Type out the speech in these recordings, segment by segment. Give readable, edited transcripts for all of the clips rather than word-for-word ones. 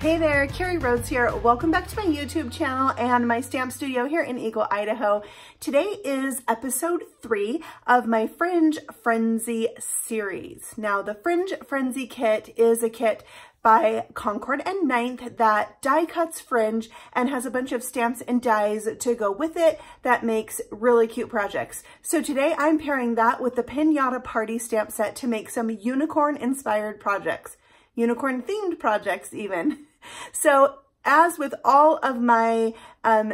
Hey there, Carrie Rhodes here. Welcome back to my YouTube channel and my stamp studio here in Eagle, Idaho. Today is episode 3 of my Fringe Frenzy series. Now, the Fringe Frenzy kit is a kit by Concord 9th that die cuts fringe and has a bunch of stamps and dies to go with it that makes really cute projects. So today I'm pairing that with the Pinata Party stamp set to make some unicorn inspired projects. Unicorn themed projects even. So as with all of my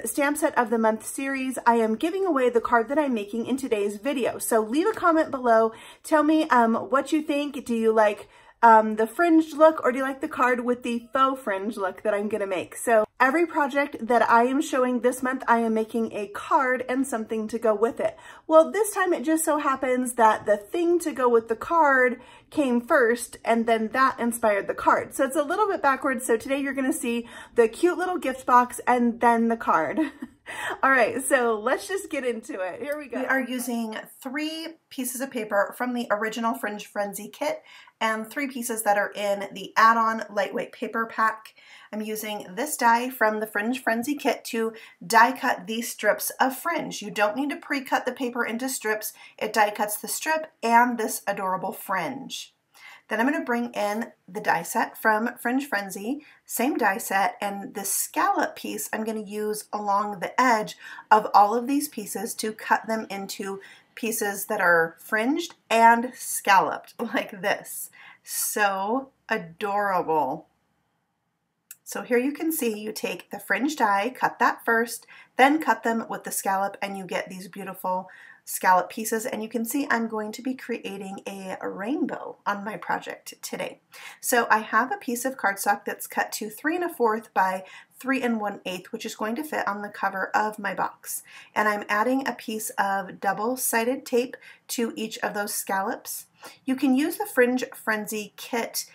stamp set of the month series, I am giving away the card that I'm making in today's video. So leave a comment below. Tell me what you think. Do you like the fringed look, or do you like the card with the faux fringe look that I'm gonna make? So every project that I am showing this month, I am making a card and something to go with it. Well, this time it just so happens that the thing to go with the card came first, and then that inspired the card. So it's a little bit backwards. So today you're gonna see the cute little gift box and then the card. All right, so let's just get into it. Here we go. We are using 3 pieces of paper from the original Fringe Frenzy kit and 3 pieces that are in the add-on lightweight paper pack. I'm using this die from the Fringe Frenzy kit to die cut these strips of fringe. You don't need to pre-cut the paper into strips. It die cuts the strip and this adorable fringe. Then I'm going to bring in the die set from Fringe Frenzy, same die set, and this scallop piece I'm going to use along the edge of all of these pieces to cut them into pieces that are fringed and scalloped like this. So adorable. So here you can see you take the fringe die, cut that first, then cut them with the scallop, and you get these beautiful scallop pieces. And you can see I'm going to be creating a rainbow on my project today. So I have a piece of cardstock that's cut to 3 1/4 by 3 1/8, which is going to fit on the cover of my box. And I'm adding a piece of double-sided tape to each of those scallops. You can use the Fringe Frenzy kit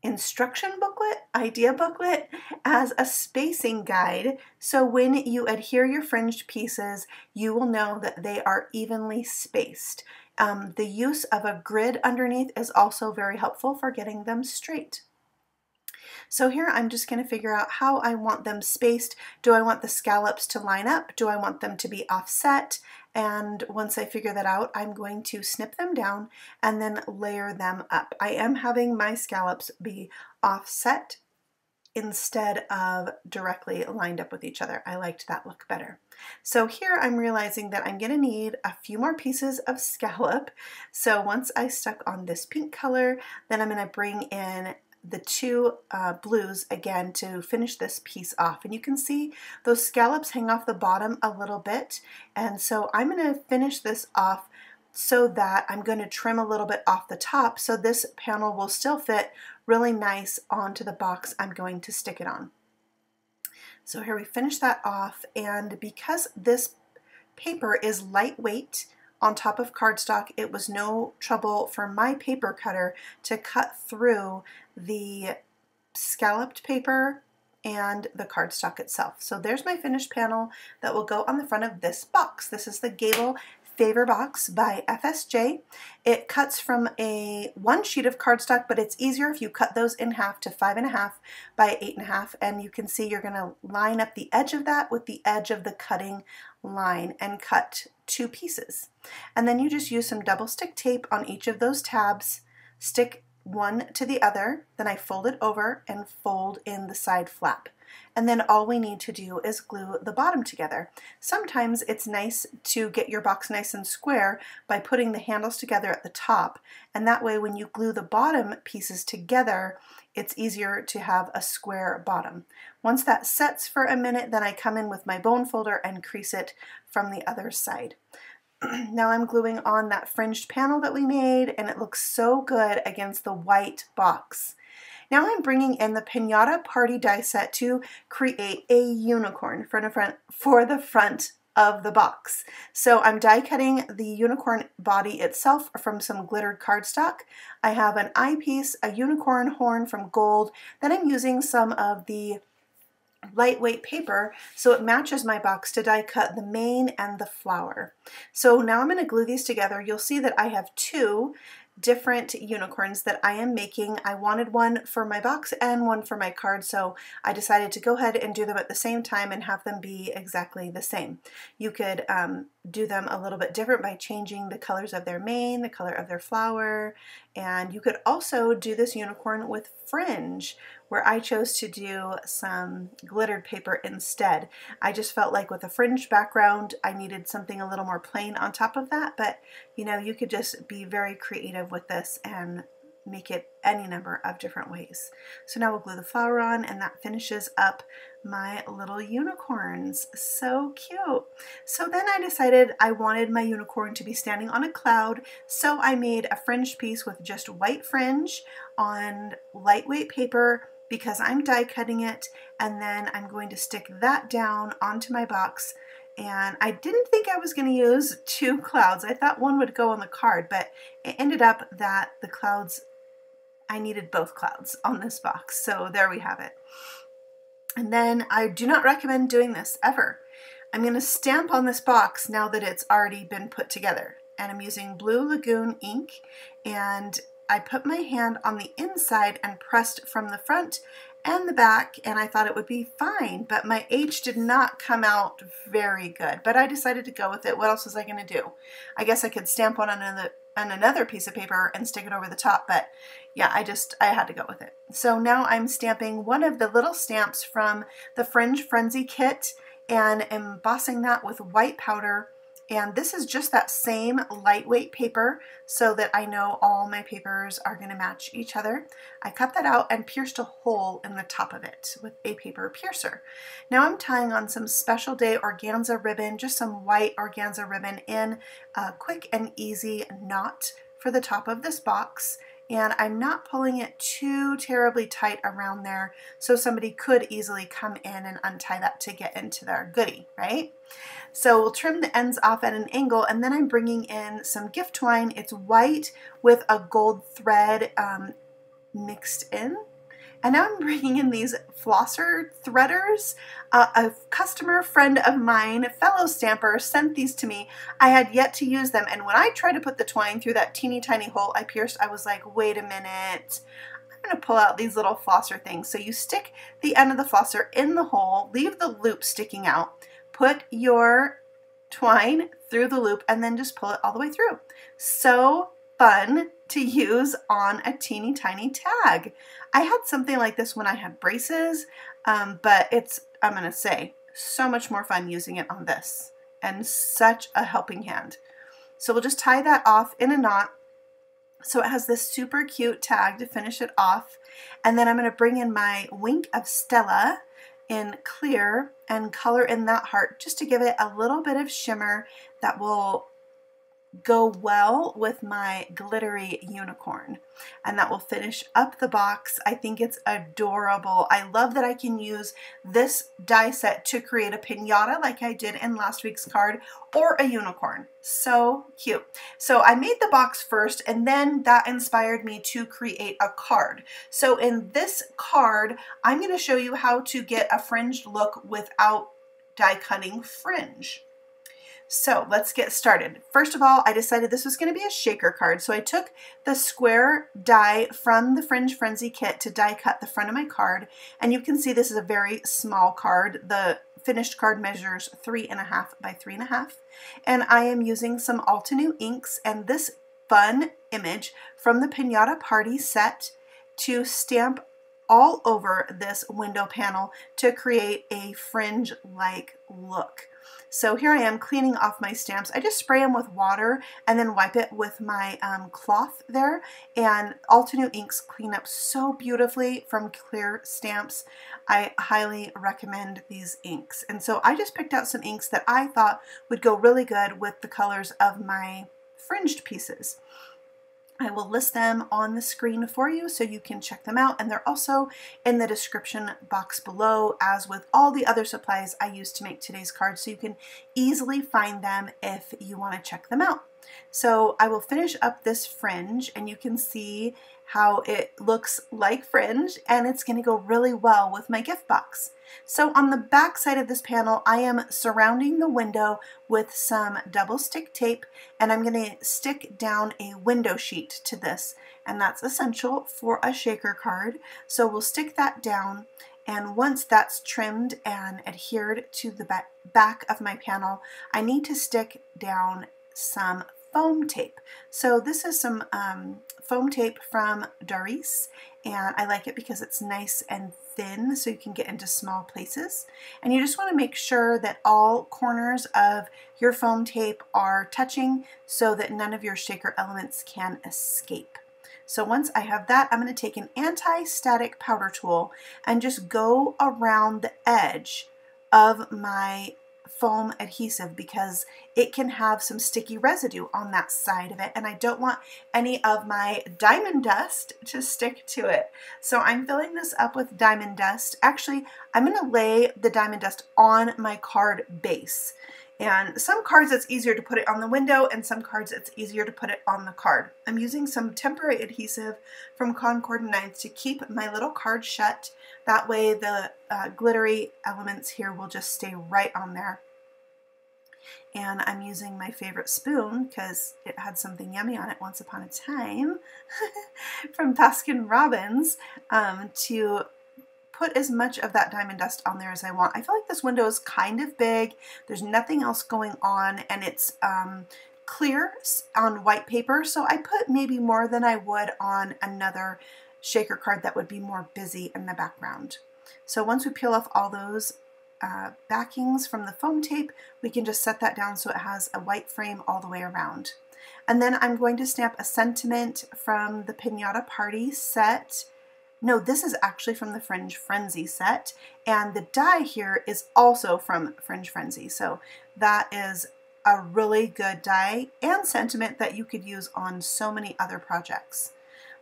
instruction booklet, idea booklet, as a spacing guide. So when you adhere your fringed pieces, you will know that they are evenly spaced. The use of a grid underneath is also very helpful for getting them straight. So here I'm just going to figure out how I want them spaced. Do I want the scallops to line up? Do I want them to be offset? And once I figure that out, I'm going to snip them down and then layer them up. I am having my scallops be offset instead of directly lined up with each other. I liked that look better. So here I'm realizing that I'm going to need a few more pieces of scallop. So once I stuck on this pink color, then I'm going to bring in the 2 blues again to finish this piece off. And you can see those scallops hang off the bottom a little bit. And so I'm going to finish this off so that I'm going to trim a little bit off the top so this panel will still fit really nice onto the box I'm going to stick it on. So here we finish that off, and because this paper is lightweight on top of cardstock, it was no trouble for my paper cutter to cut through the scalloped paper and the cardstock itself. So there's my finished panel that will go on the front of this box. This is the Gable Favor Box by FSJ. It cuts from one sheet of cardstock, but it's easier if you cut those in half to 5 1/2 by 8 1/2, and you can see you're going to line up the edge of that with the edge of the cutting line and cut 2 pieces. And then you just use some double stick tape on each of those tabs, stick one to the other, then I fold it over and fold in the side flap. And then all we need to do is glue the bottom together. Sometimes it's nice to get your box nice and square by putting the handles together at the top, and that way when you glue the bottom pieces together, it's easier to have a square bottom. Once that sets for a minute, then I come in with my bone folder and crease it from the other side. Now I'm gluing on that fringed panel that we made, and it looks so good against the white box. Now I'm bringing in the Pinata Party die set to create a unicorn for the front of the box. So I'm die cutting the unicorn body itself from some glittered cardstock. I have an eyepiece, a unicorn horn from gold, then I'm using some of the lightweight paper so it matches my box to die cut the mane and the flower. So now I'm going to glue these together. You'll see that I have two different unicorns that I am making. I wanted one for my box and one for my card, so I decided to go ahead and do them at the same time and have them be exactly the same. You could do them a little bit different by changing the colors of their mane, the color of their flower, and you could also do this unicorn with fringe, where I chose to do some glittered paper instead. I just felt like with a fringe background, I needed something a little more plain on top of that, but you know, you could just be very creative with this and make it any number of different ways. So now we'll glue the flower on, and that finishes up my little unicorns. So cute. So then I decided I wanted my unicorn to be standing on a cloud, so I made a fringe piece with just white fringe on lightweight paper because I'm die cutting it, and then I'm going to stick that down onto my box. And I didn't think I was going to use two clouds. I thought one would go on the card, but it ended up that the clouds, I needed both clouds on this box. So there we have it. And then I do not recommend doing this ever. I'm going to stamp on this box now that it's already been put together. And I'm using Blue Lagoon ink, and I put my hand on the inside and pressed from the front and the back, and I thought it would be fine, but my H did not come out very good, but I decided to go with it. What else was I going to do? I guess I could stamp on another piece of paper and stick it over the top, but yeah, I had to go with it. So now I'm stamping one of the little stamps from the Fringe Frenzy kit and embossing that with white powder. And this is just that same lightweight paper so that I know all my papers are going to match each other. I cut that out and pierced a hole in the top of it with a paper piercer. Now I'm tying on some Special Day organza ribbon, just some white organza ribbon in a quick and easy knot for the top of this box. And I'm not pulling it too terribly tight around there, so somebody could easily come in and untie that to get into their goodie, right? So we'll trim the ends off at an angle, and then I'm bringing in some gift twine. It's white with a gold thread mixed in. And now I'm bringing in these flosser threaders. A customer friend of mine, a fellow stamper, sent these to me. I had yet to use them, and when I tried to put the twine through that teeny tiny hole I pierced, I was like, wait a minute. I'm going to pull out these little flosser things. So you stick the end of the flosser in the hole, leave the loop sticking out, put your twine through the loop, and then just pull it all the way through. So fun to use on a teeny tiny tag. I had something like this when I had braces, but it's, I'm going to say, so much more fun using it on this, and such a helping hand. So we'll just tie that off in a knot so it has this super cute tag to finish it off. And then I'm going to bring in my Wink of Stella in clear and color in that heart just to give it a little bit of shimmer that will go well with my glittery unicorn, and that will finish up the box. I think it's adorable. I love that I can use this die set to create a pinata like I did in last week's card, or a unicorn. So cute. So I made the box first, and then that inspired me to create a card. So in this card, I'm going to show you how to get a fringed look without die cutting fringe. So let's get started. First of all, I decided this was going to be a shaker card. So I took the square die from the Fringe Frenzy kit to die cut the front of my card. And you can see this is a very small card. The finished card measures 3.5 by 3.5. And I am using some Altenew inks and this fun image from the Pinata Party set to stamp all over this window panel to create a fringe-like look. So here I am cleaning off my stamps. I just spray them with water and then wipe it with my cloth there. And Altenew inks clean up so beautifully from clear stamps. I highly recommend these inks. And so I just picked out some inks that I thought would go really good with the colors of my fringed pieces. I will list them on the screen for you so you can check them out, and they're also in the description box below, as with all the other supplies I used to make today's card, so you can easily find them if you want to check them out. So I will finish up this fringe, and you can see how it looks like fringe, and it's going to go really well with my gift box. So on the back side of this panel, I am surrounding the window with some double stick tape, and I'm going to stick down a window sheet to this, and that's essential for a shaker card. So we'll stick that down, and once that's trimmed and adhered to the back of my panel, I need to stick down some foam tape. So this is some foam tape from Doris, and I like it because it's nice and thin so you can get into small places. And you just want to make sure that all corners of your foam tape are touching so that none of your shaker elements can escape. So once I have that, I'm going to take an anti-static powder tool and just go around the edge of my foam adhesive because it can have some sticky residue on that side of it, and I don't want any of my diamond dust to stick to it. So I'm filling this up with diamond dust. Actually, I'm going to lay the diamond dust on my card base. And some cards it's easier to put it on the window, and some cards it's easier to put it on the card. I'm using some temporary adhesive from Concord 9th to keep my little card shut. That way the glittery elements here will just stay right on there. And I'm using my favorite spoon because it had something yummy on it once upon a time from Baskin Robbins to put as much of that diamond dust on there as I want. I feel like this window is kind of big. There's nothing else going on, and it's clear on white paper, so I put maybe more than I would on another shaker card that would be more busy in the background. So once we peel off all those backings from the foam tape, we can just set that down so it has a white frame all the way around. And then I'm going to stamp a sentiment from the Pinata Party set. No, this is actually from the Fringe Frenzy set, and the die here is also from Fringe Frenzy, so that is a really good die and sentiment that you could use on so many other projects.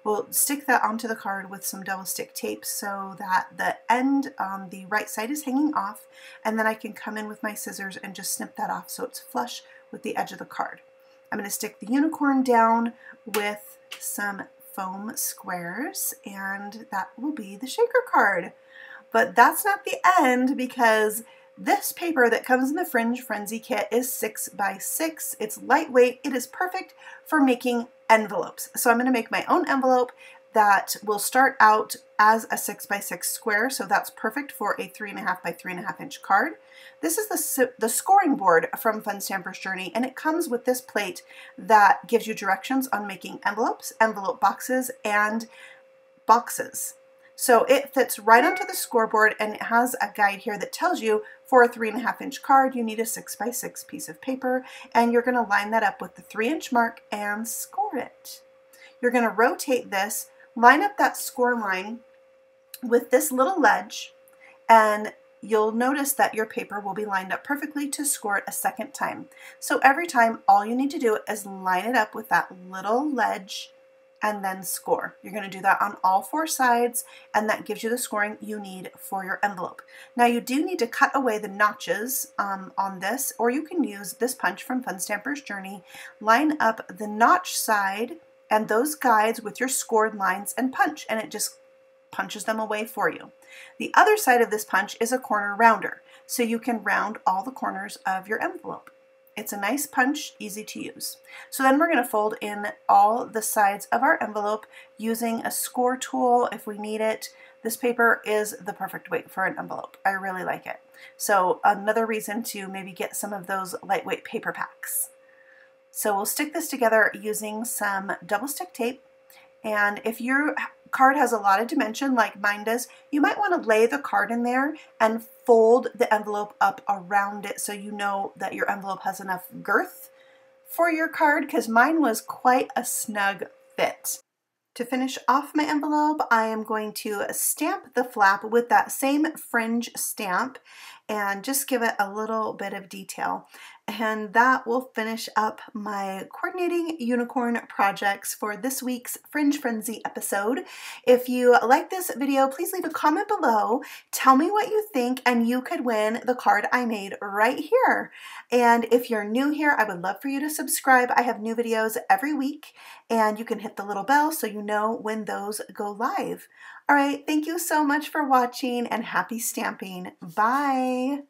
We'll stick that onto the card with some double stick tape so that the end on the right side is hanging off, and then I can come in with my scissors and just snip that off so it's flush with the edge of the card. I'm going to stick the unicorn down with some foam squares, and that will be the shaker card. But that's not the end, because this paper that comes in the Fringe Frenzy kit is 6 by 6. It's lightweight. It is perfect for making envelopes. So I'm going to make my own envelope that will start out as a 6 by 6 square, so that's perfect for a 3.5 by 3.5 inch card. This is the scoring board from Fun Stamper's Journey, and it comes with this plate that gives you directions on making envelopes, envelope boxes, and boxes. So it fits right onto the scoreboard, and it has a guide here that tells you for a 3.5 inch card you need a 6 by 6 piece of paper, and you're going to line that up with the 3 inch mark and score it. You're going to rotate this, line up that score line with this little ledge, and you'll notice that your paper will be lined up perfectly to score it a second time. So every time, all you need to do is line it up with that little ledge and then score. You're going to do that on all 4 sides, and that gives you the scoring you need for your envelope. Now you do need to cut away the notches on this, or you can use this punch from Fun Stamper's Journey. Line up the notch side and those guides with your scored lines and punch, and it just punches them away for you. The other side of this punch is a corner rounder, so you can round all the corners of your envelope. It's a nice punch, easy to use. So then we're going to fold in all the sides of our envelope using a score tool if we need it. This paper is the perfect weight for an envelope. I really like it. So another reason to maybe get some of those lightweight paper packs. So we'll stick this together using some double stick tape, and if your card has a lot of dimension like mine does, you might want to lay the card in there and fold the envelope up around it so you know that your envelope has enough girth for your card, because mine was quite a snug fit. To finish off my envelope, I am going to stamp the flap with that same fringe stamp, and just give it a little bit of detail. And that will finish up my coordinating unicorn projects for this week's Fringe Frenzy episode. If you like this video, please leave a comment below. Tell me what you think, and you could win the card I made right here. And if you're new here, I would love for you to subscribe. I have new videos every week, and you can hit the little bell so you know when those go live. All right, thank you so much for watching, and happy stamping. Bye.